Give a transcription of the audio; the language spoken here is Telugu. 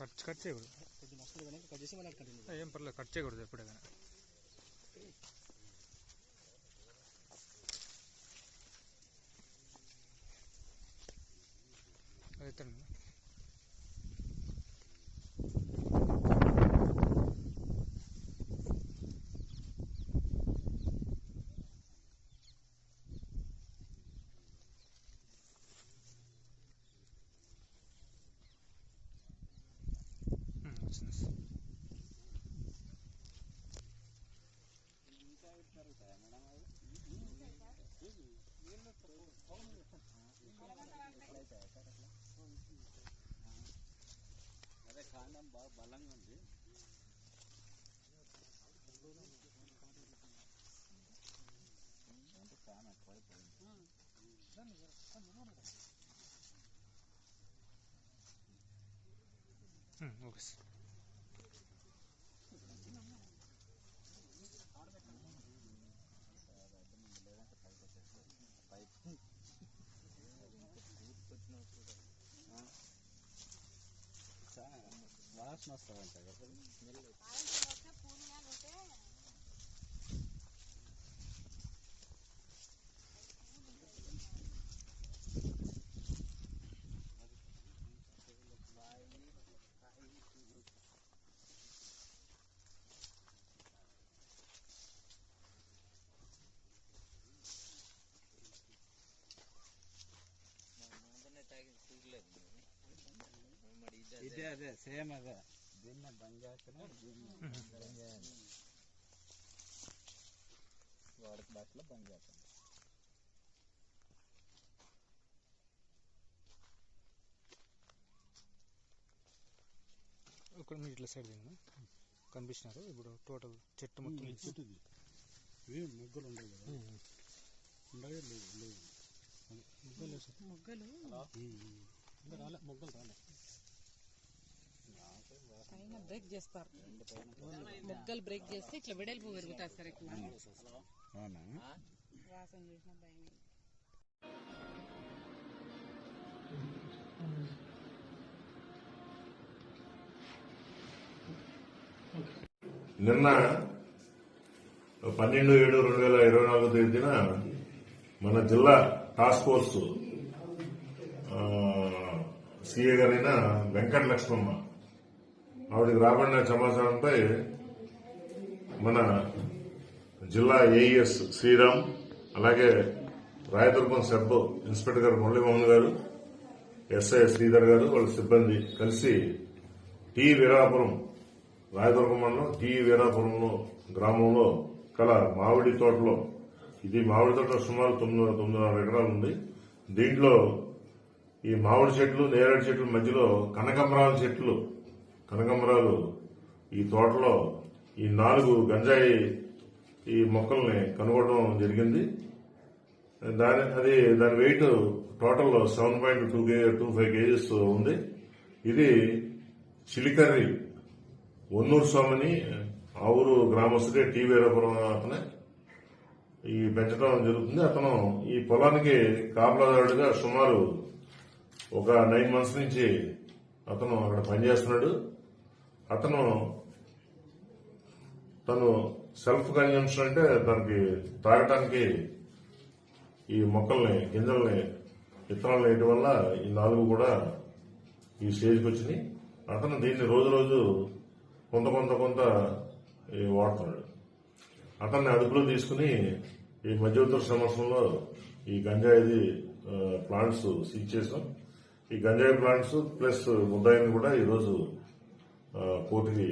కట్ చేయకూడదు. ఏం పర్లేదు, కట్ చేయకూడదు ఎప్పుడే కానీ. అయితే అదే కాండం బాగా బలంగా ఉంది. చాలా ఎక్కువైపోయింది. Okay sir. వాసన వస్తుందంట కదా. ఇదే అదే సేమ్ అదే దీన్ని బంద్ చేస్తేనే వాడికి బట్టలు బంద్ చేస్తాను. ఇక్కడ మీరు ఇట్లా సైడ్ కనిపిస్తున్నారు. ఇప్పుడు టోటల్ చెట్టు మొత్తం చెట్టుది మొగ్గలు ఉండవు కదా, ఉండవే లేవు మొగ్గలు రాలే, మొగ్గలు రాలే. పైన బ్రేక్ చేస్తారు, మొగ్గలు బ్రేక్ చేస్తే ఇట్లా వెడల్పు పెరుగుతారు సార్. ఇట్లా వాసన చేసిన భయం. నిన్న 12/7/2024 తేదీన మన జిల్లా టాస్క్ ఫోర్స్ సిఏ గారైన వెంకట లక్ష్మమ్మ ఆవిడకి రాబడిన సమాచారంపై మన జిల్లా ఏఈఎస్ శ్రీరామ్, అలాగే రాయదుర్గం సబ్ ఇన్స్పెక్టర్ గారు మురళీమోహన్ గారు, ఎస్ఐ శ్రీధర్ గారు, వాళ్ళ సిబ్బంది కలిసి టీ వీరాపురం, రాయదుర్గం మండలం టీ వీరాపురం గ్రామంలో కల మామిడి తోటలో, ఇది మామిడి తోట సుమారు 9.5 ఎకరాలు ఉంది. దీంట్లో ఈ మామిడి చెట్లు, నేరేడు చెట్ల మధ్యలో కనకంబరాలు ఈ తోటలో ఈ 4 గంజాయి ఈ మొక్కల్ని కనుగొనడం జరిగింది. దాని వెయిట్ టోటల్ 7.25 kgs ఉంది. ఇది చిలికర్రి ఒన్నూరు స్వామిని ఆ ఊరు గ్రామస్తుడే టీ వీరాపురం అతనే ఈ పెంచడం జరుగుతుంది. అతను ఈ పొలానికి కాపలాదారుడిగా సుమారు ఒక 9 months నుంచి అతను అక్కడ పనిచేస్తున్నాడు. తను సెల్ఫ్ కన్జంప్షన్ అంటే దానికి తాగటానికి ఈ మొక్కల్ని, గింజల్ని, విత్తనాలు వేయటం వల్ల ఈ 4 కూడా ఈ స్టేజ్కి వచ్చినాయి. అతను దీన్ని రోజు కొంత వాడుతున్నాడు. అతన్ని అదుపులో తీసుకుని ఈ మధ్యవర్తుల సంవత్సరంలో ఈ గంజాయి ప్లాంట్స్ సీజ్ చేసాం. ఈ గంజాయి ప్లాంట్స్ ప్లస్ ముద్దాయిని కూడా ఈరోజు కోర్టుకి